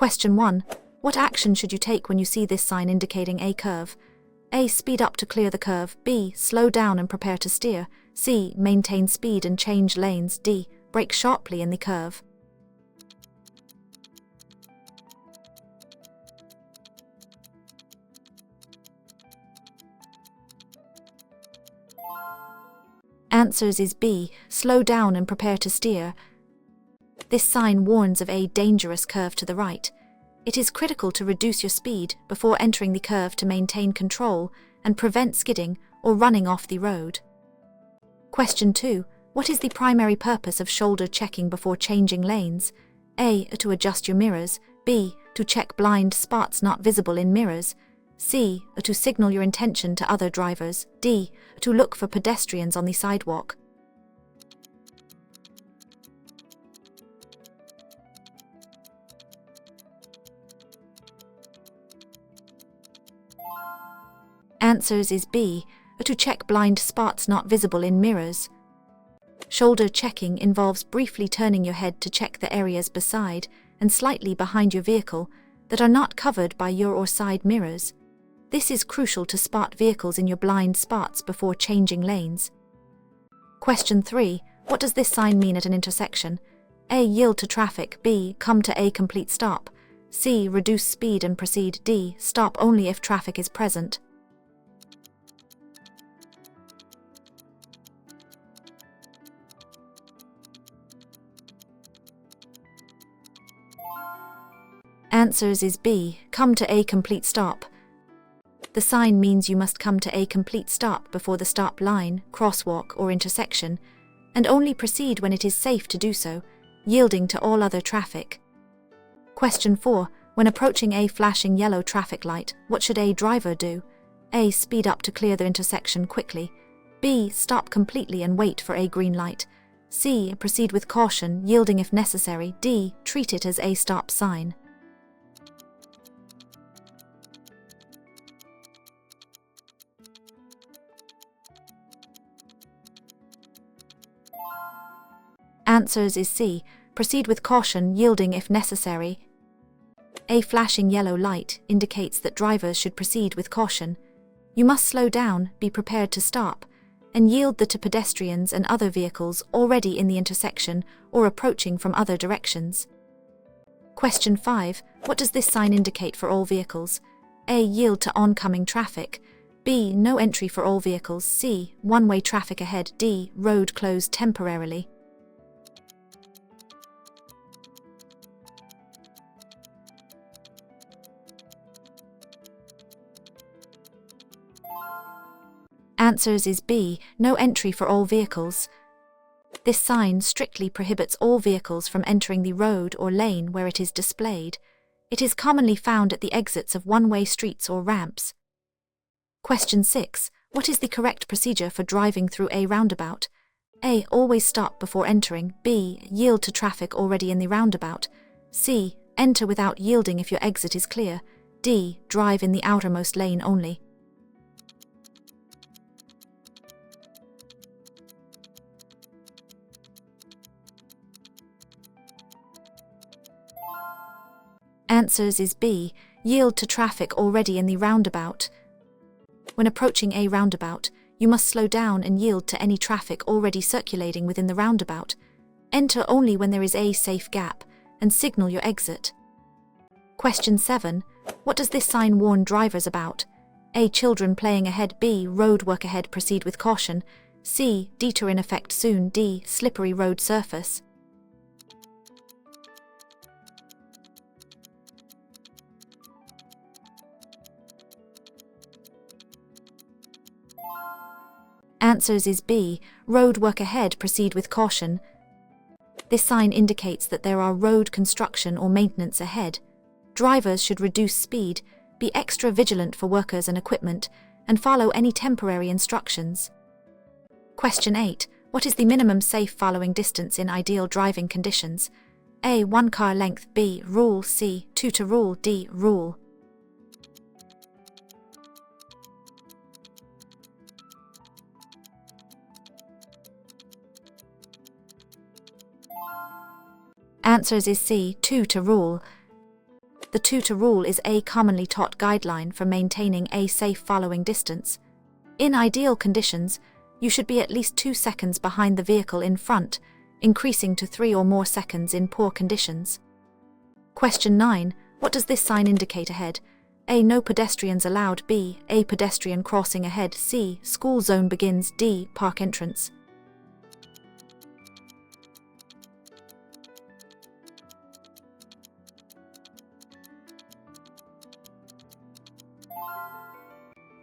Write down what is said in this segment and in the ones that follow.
Question 1. What action should you take when you see this sign indicating a curve? A. Speed up to clear the curve. B. Slow down and prepare to steer. C. Maintain speed and change lanes. D. Brake sharply in the curve. Answers is B. Slow down and prepare to steer. This sign warns of a dangerous curve to the right. It is critical to reduce your speed before entering the curve to maintain control and prevent skidding or running off the road. Question 2. What is the primary purpose of shoulder checking before changing lanes? A. To adjust your mirrors. B. To check blind spots not visible in mirrors. C. To signal your intention to other drivers. D. To look for pedestrians on the sidewalk. Answers is B. To check blind spots not visible in mirrors. Shoulder checking involves briefly turning your head to check the areas beside and slightly behind your vehicle that are not covered by your or side mirrors. This is crucial to spot vehicles in your blind spots before changing lanes. Question 3. What does this sign mean at an intersection? A. Yield to traffic. B. Come to a complete stop. C. Reduce speed and proceed. D. Stop only if traffic is present. Answers is B. Come to a complete stop. The sign means you must come to a complete stop before the stop line, crosswalk, or intersection, and only proceed when it is safe to do so, yielding to all other traffic. Question 4. When approaching a flashing yellow traffic light, what should a driver do? A. Speed up to clear the intersection quickly. B. Stop completely and wait for a green light. C. Proceed with caution, yielding if necessary. D. Treat it as a stop sign. Answers is C. Proceed with caution, yielding if necessary. A flashing yellow light indicates that drivers should proceed with caution. You must slow down, be prepared to stop, and yield to pedestrians and other vehicles already in the intersection or approaching from other directions. Question 5. What does this sign indicate for all vehicles? A. Yield to oncoming traffic. B. No entry for all vehicles. C. One-way traffic ahead. D. Road closed temporarily. Answers is B. No entry for all vehicles. This sign strictly prohibits all vehicles from entering the road or lane where it is displayed. It is commonly found at the exits of one-way streets or ramps. Question 6. What is the correct procedure for driving through a roundabout? A. Always stop before entering. B. Yield to traffic already in the roundabout. C. Enter without yielding if your exit is clear. D. Drive in the outermost lane only. Answers is B. Yield to traffic already in the roundabout. When approaching a roundabout, you must slow down and yield to any traffic already circulating within the roundabout. Enter only when there is a safe gap, and signal your exit. Question 7. What does this sign warn drivers about? A. Children playing ahead. B. Road work ahead, proceed with caution. C. Detour in effect soon. D. Slippery road surface. Answers is B. Road work ahead, proceed with caution. This sign indicates that there are road construction or maintenance ahead. Drivers should reduce speed, be extra vigilant for workers and equipment, and follow any temporary instructions. Question 8. What is the minimum safe following distance in ideal driving conditions? A. 1 car length. B. Rule. C. 2 to rule. D. Rule. Answers is C. 2 to rule. The 2-to rule is a commonly taught guideline for maintaining a safe following distance. In ideal conditions, you should be at least 2 seconds behind the vehicle in front, increasing to 3 or more seconds in poor conditions. Question 9. What does this sign indicate ahead? A. No pedestrians allowed. B. A pedestrian crossing ahead. C. School zone begins. D. Park entrance.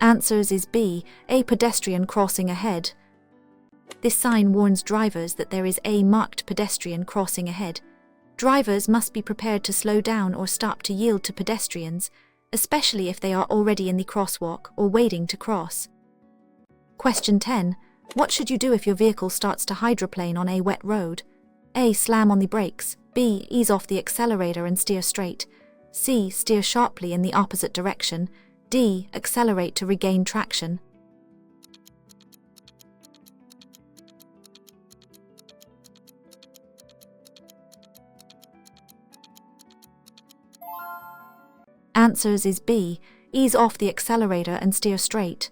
Answers is B. A pedestrian crossing ahead. This sign warns drivers that there is a marked pedestrian crossing ahead. Drivers must be prepared to slow down or stop to yield to pedestrians, especially if they are already in the crosswalk or waiting to cross. Question 10. What should you do if your vehicle starts to hydroplane on a wet road? A. Slam on the brakes. B. Ease off the accelerator and steer straight. C. Steer sharply in the opposite direction. D. Accelerate to regain traction. Answers is B. Ease off the accelerator and steer straight.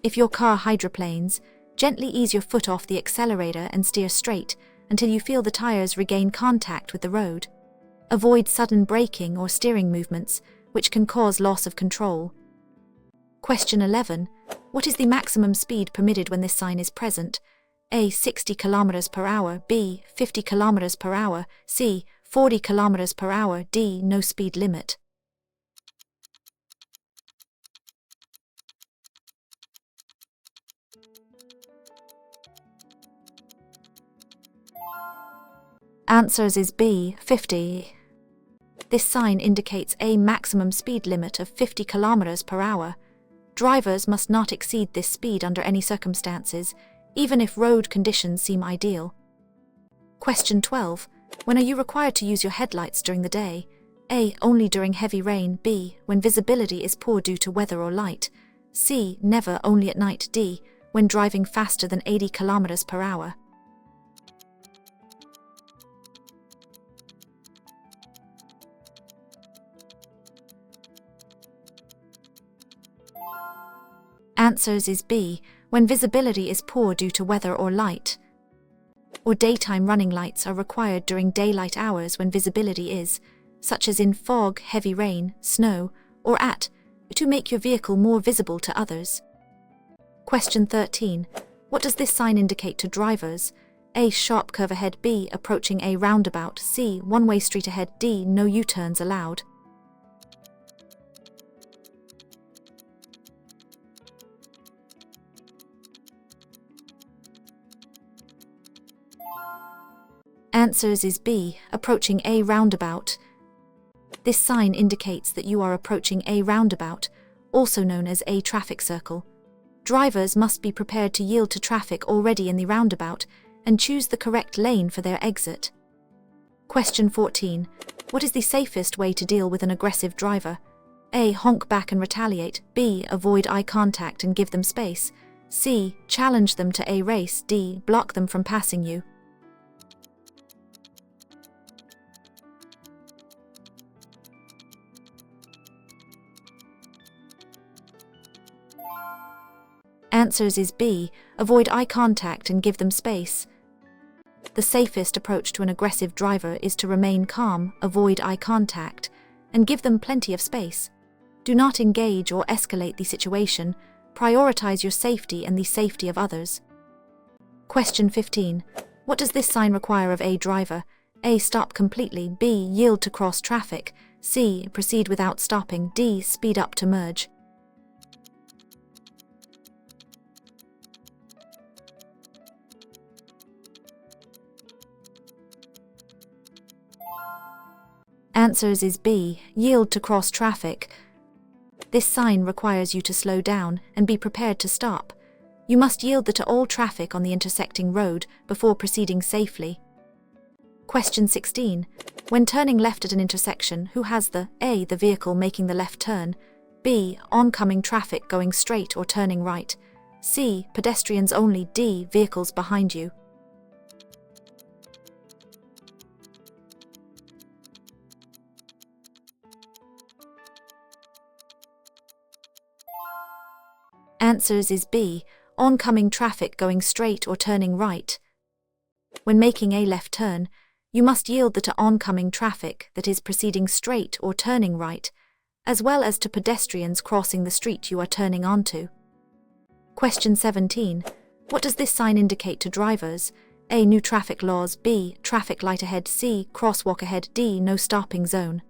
If your car hydroplanes, gently ease your foot off the accelerator and steer straight until you feel the tires regain contact with the road. Avoid sudden braking or steering movements, which can cause loss of control. Question 11. What is the maximum speed permitted when this sign is present? A. 60 km per hour. B. 50 km per hour. C. 40 km per hour. D. No speed limit. Answers is B. 50. This sign indicates a maximum speed limit of 50 km per hour. Drivers must not exceed this speed under any circumstances, even if road conditions seem ideal. Question 12. When are you required to use your headlights during the day? A. Only during heavy rain. B. When visibility is poor due to weather or light. C. Never, only at night. D. When driving faster than 80 km per hour. Answers is B. When visibility is poor due to weather or light. Or daytime running lights are required during daylight hours when visibility is, such as in fog, heavy rain, snow, or to make your vehicle more visible to others. Question 13. What does this sign indicate to drivers? A. Sharp curve ahead. B. Approaching a roundabout. C. One-way street ahead. D. No U-turns allowed. Answers is B. Approaching a roundabout. This sign indicates that you are approaching a roundabout, also known as a traffic circle. Drivers must be prepared to yield to traffic already in the roundabout and choose the correct lane for their exit. Question 14. What is the safest way to deal with an aggressive driver? A. Honk back and retaliate. B. Avoid eye contact and give them space. C. Challenge them to a race. D. Block them from passing you. Answers is B. Avoid eye contact and give them space. The safest approach to an aggressive driver is to remain calm, avoid eye contact, and give them plenty of space. Do not engage or escalate the situation. Prioritize your safety and the safety of others. Question 15. What does this sign require of a driver? A. Stop completely. B. Yield to cross traffic. C. Proceed without stopping. D. Speed up to merge. Answers is B. Yield to cross traffic. This sign requires you to slow down and be prepared to stop. You must yield to all traffic on the intersecting road before proceeding safely. Question 16. When turning left at an intersection, who has the A. The vehicle making the left turn. B. Oncoming traffic going straight or turning right. C. Pedestrians only. D. Vehicles behind you. Answers is B. Oncoming traffic going straight or turning right. When making a left turn, you must yield to oncoming traffic that is proceeding straight or turning right, as well as to pedestrians crossing the street you are turning onto. Question 17. What does this sign indicate to drivers? A. New traffic laws. B. Traffic light ahead. C. Crosswalk ahead. D. No stopping zone.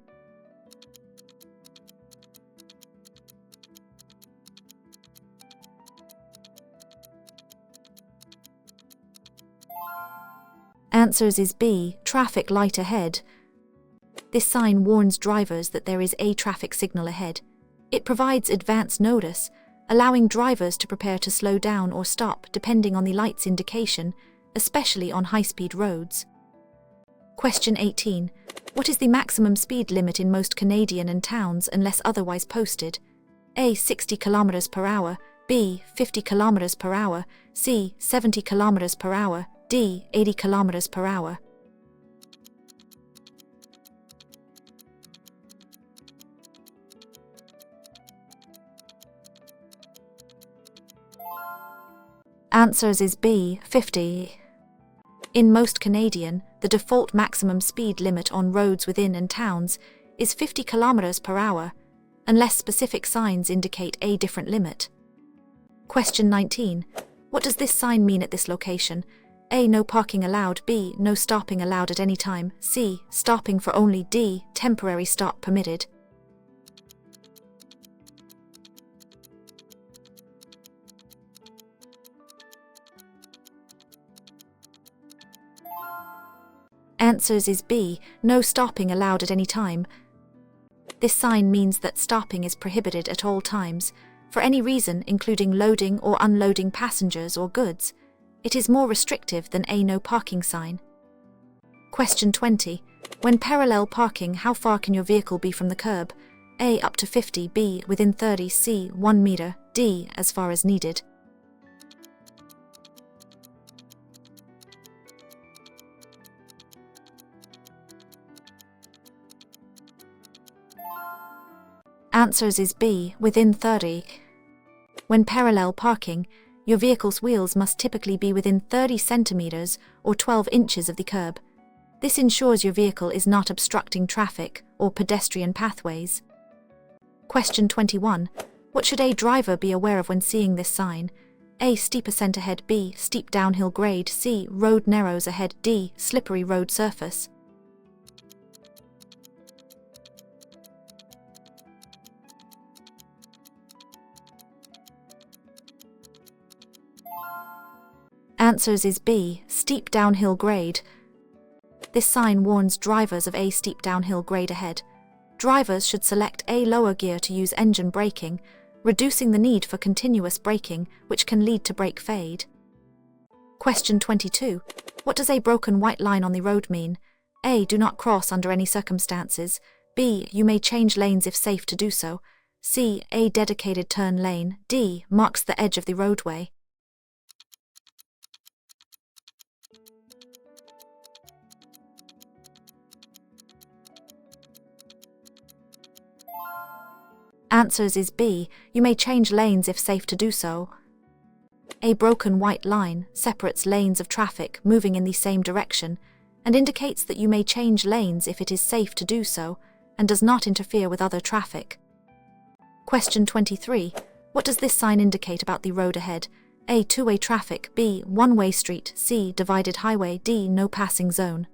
Answers is B. Traffic light ahead. This sign warns drivers that there is a traffic signal ahead. It provides advance notice, allowing drivers to prepare to slow down or stop depending on the light's indication, especially on high-speed roads. Question 18. What is the maximum speed limit in most Canadian and towns unless otherwise posted? A. 60 km per hour. B. 50 km per hour. C. 70 km per hour. D. 80 km per hour. Answers is B. 50. In most Canadian, the default maximum speed limit on roads within and towns is 50 km per hour, unless specific signs indicate a different limit. Question 19. What does this sign mean at this location? A. No parking allowed. B. No stopping allowed at any time. C. Stopping for only. D. Temporary stop permitted. Answers is B. No stopping allowed at any time. This sign means that stopping is prohibited at all times, for any reason including loading or unloading passengers or goods. It is more restrictive than a no parking sign. Question 20. When parallel parking, how far can your vehicle be from the curb? A. Up to 50. B. Within 30. C. 1 meter. D. As far as needed. Answers is B. Within 30. When parallel parking, your vehicle's wheels must typically be within 30 centimeters or 12 inches of the curb. This ensures your vehicle is not obstructing traffic or pedestrian pathways. Question 21. What should a driver be aware of when seeing this sign? A. Steep ascent ahead. B. Steep downhill grade. C. Road narrows ahead. D. Slippery road surface. Answers is B. Steep downhill grade. This sign warns drivers of a steep downhill grade ahead. Drivers should select a lower gear to use engine braking, reducing the need for continuous braking, which can lead to brake fade. Question 22. What does a broken white line on the road mean? A. Do not cross under any circumstances. B. You may change lanes if safe to do so. C. A dedicated turn lane. D. Marks the edge of the roadway. Answers is B. You may change lanes if safe to do so. A broken white line separates lanes of traffic moving in the same direction and indicates that you may change lanes if it is safe to do so and does not interfere with other traffic. Question 23. What does this sign indicate about the road ahead? A. Two-way traffic. B. One-way street. C. Divided highway. D. No passing zone.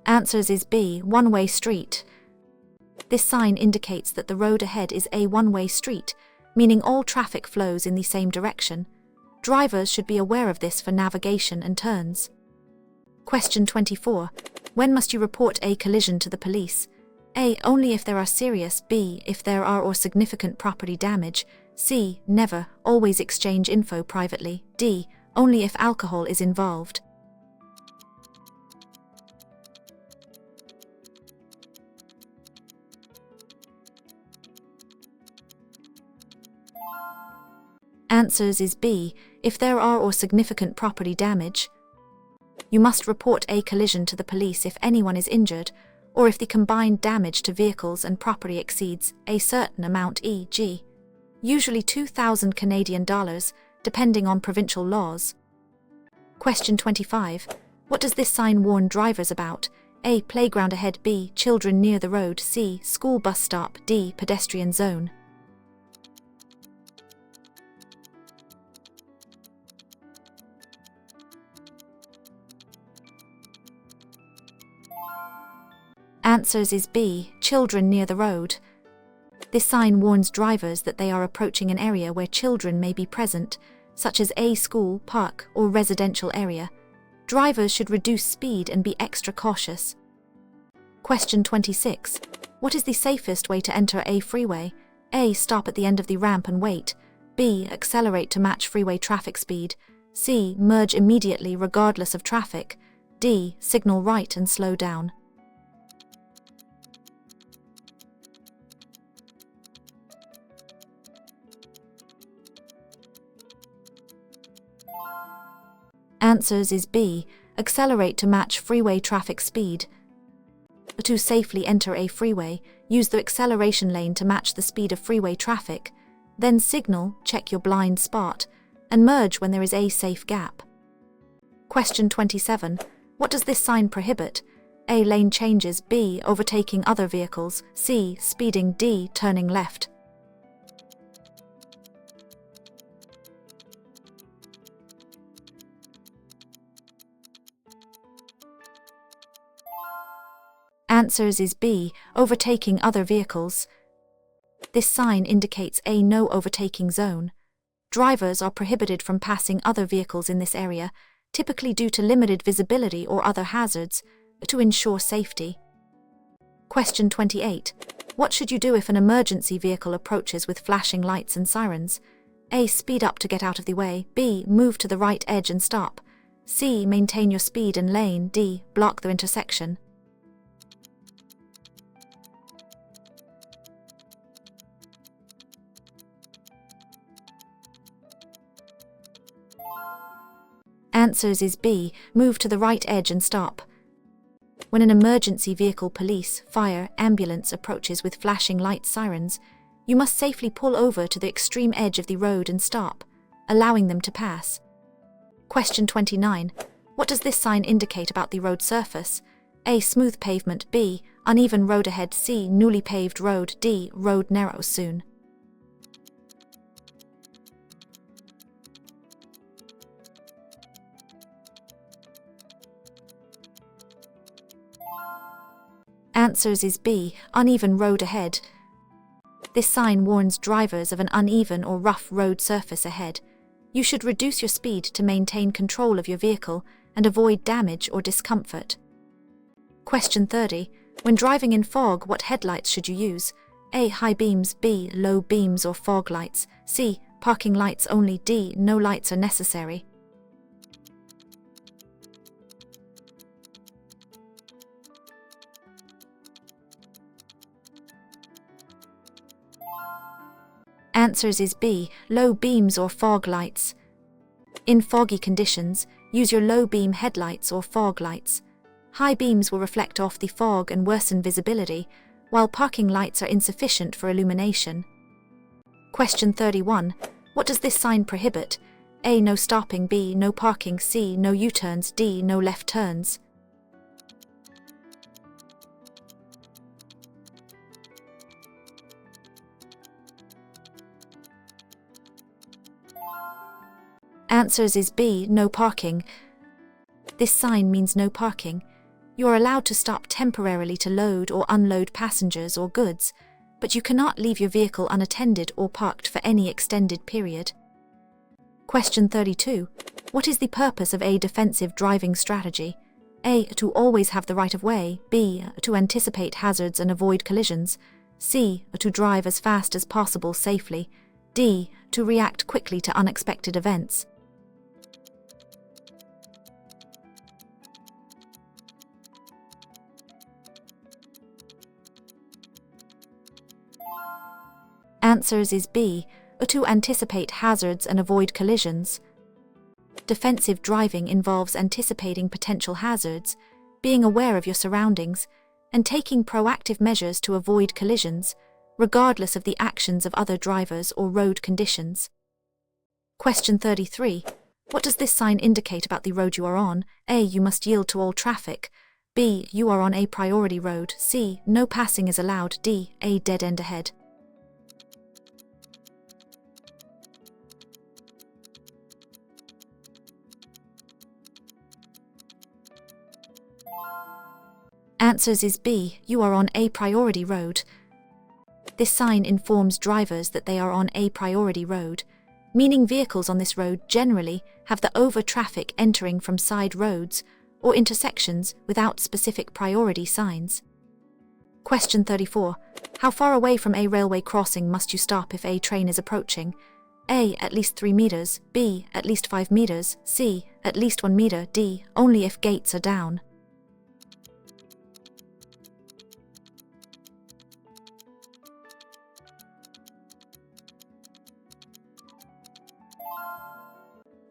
Answers is B. One-way street. This sign indicates that the road ahead is a one-way street, meaning all traffic flows in the same direction. Drivers should be aware of this for navigation and turns. Question 24. When must you report a collision to the police? A. Only if there are serious. B. If there are or significant property damage. C. Never. Always exchange info privately. D. Only if alcohol is involved. Answers is B. If there are or significant property damage. you must report a collision to the police if anyone is injured, or if the combined damage to vehicles and property exceeds a certain amount, e.g., usually $2,000 depending on provincial laws. Question 25. What does this sign warn drivers about? A. Playground ahead. B. Children near the road. C. School bus stop. D. Pedestrian zone. Answers is B. Children near the road. This sign warns drivers that they are approaching an area where children may be present, such as a school, park, or residential area. Drivers should reduce speed and be extra cautious. Question 26. What is the safest way to enter a freeway? A. Stop at the end of the ramp and wait. B. Accelerate to match freeway traffic speed. C. Merge immediately regardless of traffic. D. Signal right and slow down. Answers is B. Accelerate to match freeway traffic speed. To safely enter a freeway, use the acceleration lane to match the speed of freeway traffic, then signal, check your blind spot, and merge when there is a safe gap. Question 27. What does this sign prohibit? A. Lane changes. B. Overtaking other vehicles. C. Speeding. D. Turning left. Answers is B. Overtaking other vehicles. This sign indicates a no overtaking zone. Drivers are prohibited from passing other vehicles in this area, typically due to limited visibility or other hazards, to ensure safety. Question 28. What should you do if an emergency vehicle approaches with flashing lights and sirens? A. Speed up to get out of the way. B. Move to the right edge and stop. C. Maintain your speed and lane. D. Block the intersection. Answers is B. Move to the right edge and stop. When an emergency vehicle, police, fire, ambulance approaches with flashing lights, sirens, you must safely pull over to the extreme edge of the road and stop, allowing them to pass. Question 29. What does this sign indicate about the road surface? A. Smooth pavement. B. Uneven road ahead. C. Newly paved road. D. Road narrows soon. Answers is B. Uneven road ahead. This sign warns drivers of an uneven or rough road surface ahead. You should reduce your speed to maintain control of your vehicle and avoid damage or discomfort. Question 30. When driving in fog, what headlights should you use? A. High beams. B. Low beams or fog lights. C. Parking lights only. D. No lights are necessary. Answers is B. Low beams or fog lights. In foggy conditions, use your low beam headlights or fog lights. High beams will reflect off the fog and worsen visibility, while parking lights are insufficient for illumination. Question 31. What does this sign prohibit? A. No stopping. B. No parking. C. No U-turns. D. No left turns. Answers is B. No parking. This sign means no parking. You are allowed to stop temporarily to load or unload passengers or goods, but you cannot leave your vehicle unattended or parked for any extended period. Question 32. What is the purpose of a defensive driving strategy? A. To always have the right of way. B. To anticipate hazards and avoid collisions. C. To drive as fast as possible safely. D. To react quickly to unexpected events. Answers is B. To anticipate hazards and avoid collisions. Defensive driving involves anticipating potential hazards, being aware of your surroundings, and taking proactive measures to avoid collisions, regardless of the actions of other drivers or road conditions. Question 33. What does this sign indicate about the road you are on? A. You must yield to all traffic. B. You are on a priority road. C. No passing is allowed. D. A dead end ahead. Answers is B. You are on a priority road. This sign informs drivers that they are on a priority road, meaning vehicles on this road generally have the over traffic entering from side roads or intersections without specific priority signs. Question 34. How far away from a railway crossing must you stop if a train is approaching? A. At least 3 meters. B. At least 5 meters. C. At least 1 meter. D. Only if gates are down.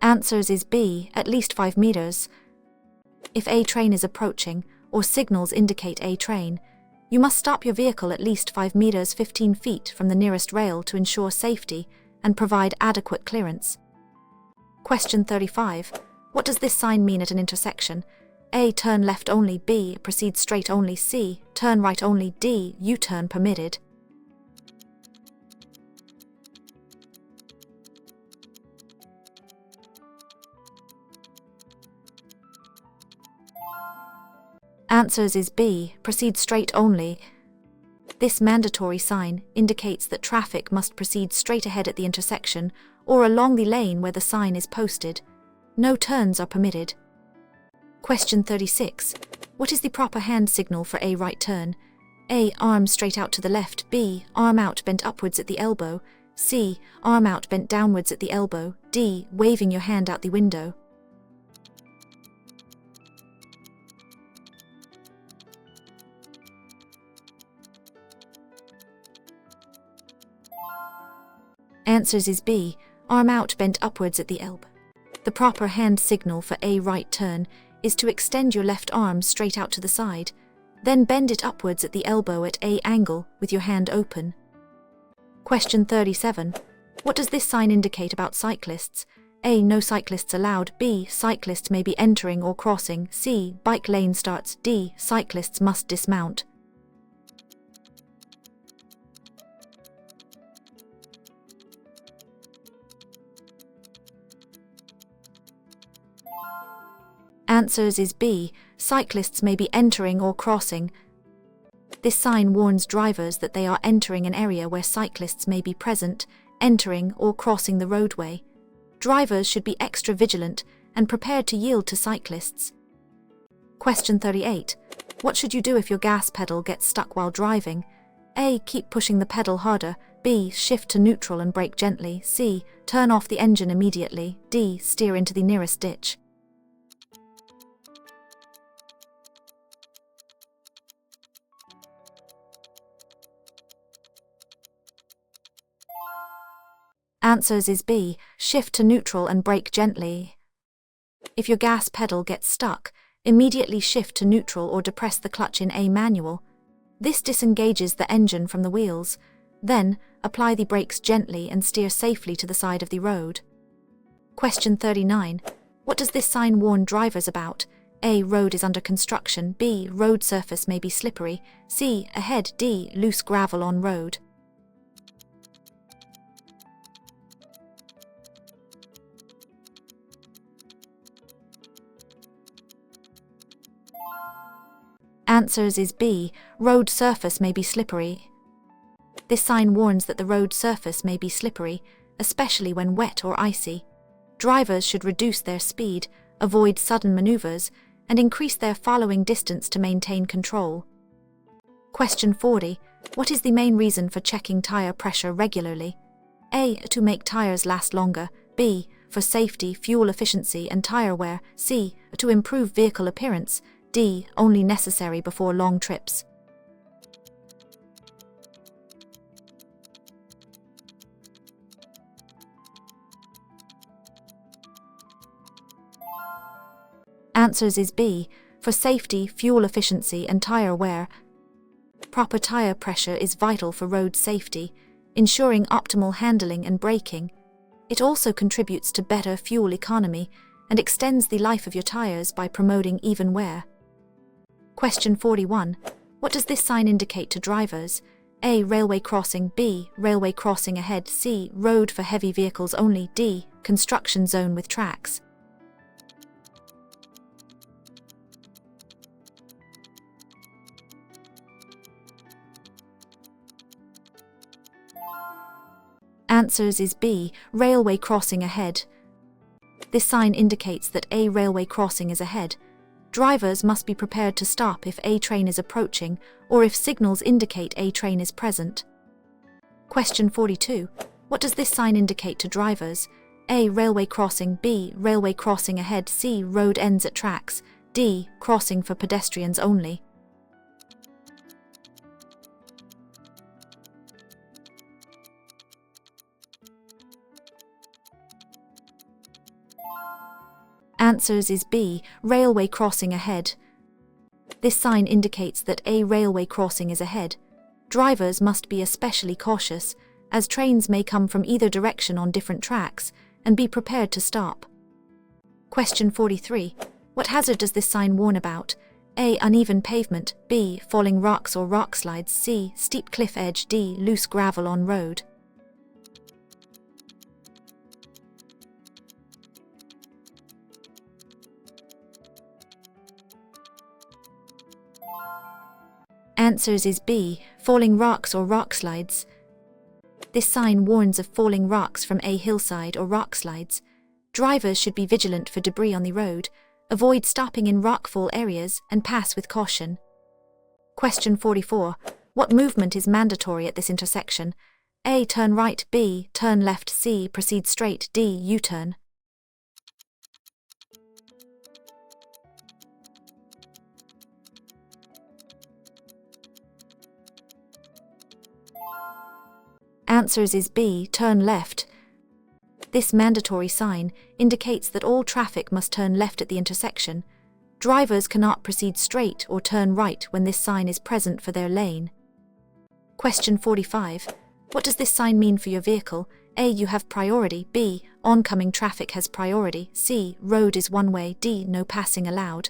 Answers is B. At least 5 meters. If a train is approaching, or signals indicate a train, you must stop your vehicle at least 5 meters 15 feet from the nearest rail to ensure safety and provide adequate clearance. Question 35. What does this sign mean at an intersection? A. Turn left only. B. Proceed straight only. C. Turn right only. D. U-turn permitted. Answers is B. Proceed straight only. This mandatory sign indicates that traffic must proceed straight ahead at the intersection or along the lane where the sign is posted. No turns are permitted. Question 36. What is the proper hand signal for a right turn? A. Arm straight out to the left. B. Arm out bent upwards at the elbow. C. Arm out bent downwards at the elbow. D. Waving your hand out the window. Answers is B. Arm out bent upwards at the elbow. The proper hand signal for a right turn is to extend your left arm straight out to the side, then bend it upwards at the elbow at a angle with your hand open. Question 37. What does this sign indicate about cyclists? A. No cyclists allowed. B. Cyclists may be entering or crossing. C. Bike lane starts. D. Cyclists must dismount. Answers is B. Cyclists may be entering or crossing. This sign warns drivers that they are entering an area where cyclists may be present, entering or crossing the roadway. Drivers should be extra vigilant and prepared to yield to cyclists. Question 38. What should you do if your gas pedal gets stuck while driving? A. Keep pushing the pedal harder. B. Shift to neutral and brake gently. C. Turn off the engine immediately. D. Steer into the nearest ditch. Answers is B. Shift to neutral and brake gently. If your gas pedal gets stuck, immediately shift to neutral or depress the clutch in a manual. This disengages the engine from the wheels. Then, apply the brakes gently and steer safely to the side of the road. Question 39. What does this sign warn drivers about? A. Road is under construction. B. Road surface may be slippery. C. Ahead. D. Loose gravel on road. Answers is B. Road surface may be slippery. This sign warns that the road surface may be slippery, especially when wet or icy. Drivers should reduce their speed, avoid sudden maneuvers, and increase their following distance to maintain control. Question 40. What is the main reason for checking tire pressure regularly? A. To make tires last longer. B. For safety, fuel efficiency, and tire wear. C. To improve vehicle appearance. D. Only necessary before long trips. Answers is B, for safety, fuel efficiency and tire wear. Proper tire pressure is vital for road safety, ensuring optimal handling and braking. It also contributes to better fuel economy and extends the life of your tires by promoting even wear. Question 41. What does this sign indicate to drivers? A. Railway crossing. B. Railway crossing ahead. C. Road for heavy vehicles only. D. Construction zone with tracks. Answers is B. Railway crossing ahead. This sign indicates that a railway crossing is ahead. Drivers must be prepared to stop if a train is approaching or if signals indicate a train is present. Question 42. What does this sign indicate to drivers? A. Railway crossing. B. Railway crossing ahead. C. Road ends at tracks. D. Crossing for pedestrians only. Answers is B. Railway crossing ahead. This sign indicates that a railway crossing is ahead. Drivers must be especially cautious, as trains may come from either direction on different tracks, and be prepared to stop. Question 43. What hazard does this sign warn about? A. Uneven pavement. B. Falling rocks or rock slides. C. Steep cliff edge. D. Loose gravel on road. Answers is B. Falling rocks or rock slides. This sign warns of falling rocks from a hillside or rock slides. Drivers should be vigilant for debris on the road, avoid stopping in rockfall areas, and pass with caution. Question 44. What movement is mandatory at this intersection? A. Turn right. B. Turn left. C. Proceed straight. D. U-turn. Answers is B. Turn left. This mandatory sign indicates that all traffic must turn left at the intersection. Drivers cannot proceed straight or turn right when this sign is present for their lane. Question 45. What does this sign mean for your vehicle? A. You have priority. B. Oncoming traffic has priority. C. Road is one way. D. No passing allowed.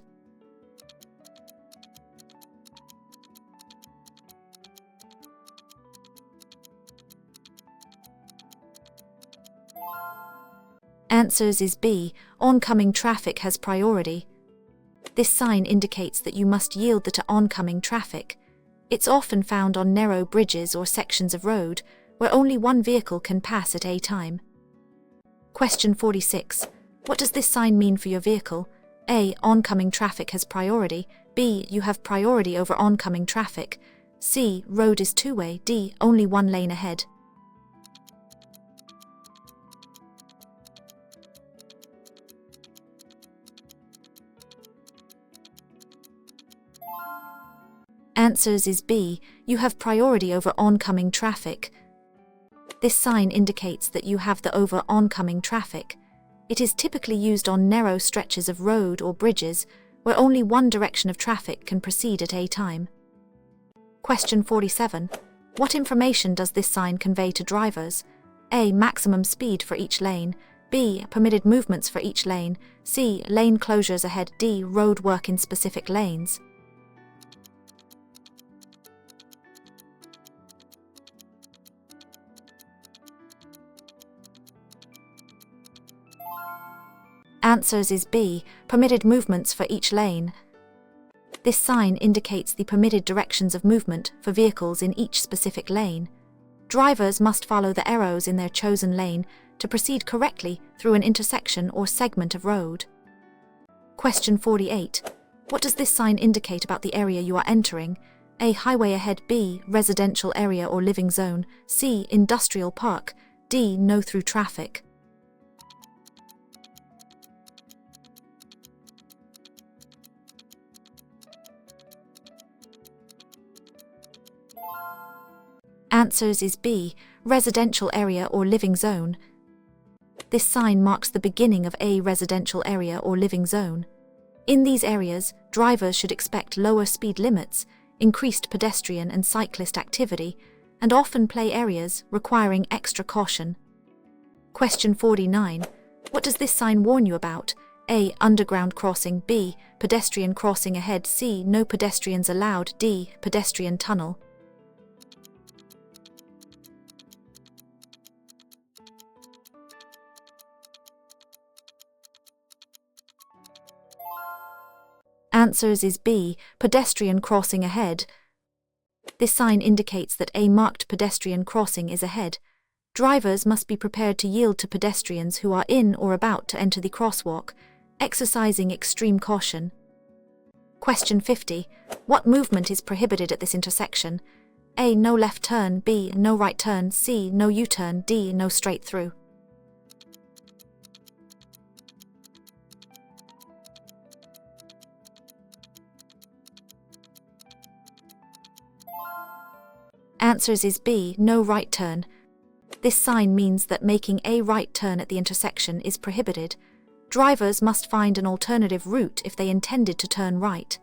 Answers is B. Oncoming traffic has priority. This sign indicates that you must yield to oncoming traffic. It's often found on narrow bridges or sections of road where only one vehicle can pass at a time. Question 46. What does this sign mean for your vehicle? A. Oncoming traffic has priority. B. You have priority over oncoming traffic. C. Road is two-way. D. Only one lane ahead. Answers is B. You have priority over oncoming traffic. This sign indicates that you have the over oncoming traffic. It is typically used on narrow stretches of road or bridges where only one direction of traffic can proceed at a time. Question 47. What information does this sign convey to drivers? A. Maximum speed for each lane. B. Permitted movements for each lane. C. Lane closures ahead. D. Road work in specific lanes. Answers is B. Permitted movements for each lane. This sign indicates the permitted directions of movement for vehicles in each specific lane. Drivers must follow the arrows in their chosen lane to proceed correctly through an intersection or segment of road. Question 48. What does this sign indicate about the area you are entering? A. Highway ahead. B. Residential area or living zone. C. Industrial park. D. No through traffic. Answers is B. Residential area or living zone. This sign marks the beginning of a residential area or living zone. In these areas, drivers should expect lower speed limits, increased pedestrian and cyclist activity, and often play areas requiring extra caution. Question 49. What does this sign warn you about? A. Underground crossing. B. Pedestrian crossing ahead. C. No pedestrians allowed. D. Pedestrian tunnel. Answers is B. Pedestrian crossing ahead. This sign indicates that a marked pedestrian crossing is ahead. Drivers must be prepared to yield to pedestrians who are in or about to enter the crosswalk, exercising extreme caution. Question 50. What movement is prohibited at this intersection? A. No left turn. B. No right turn. C. No U-turn. D. No straight through. Answers is B. No right turn. This sign means that making a right turn at the intersection is prohibited. Drivers must find an alternative route if they intended to turn right.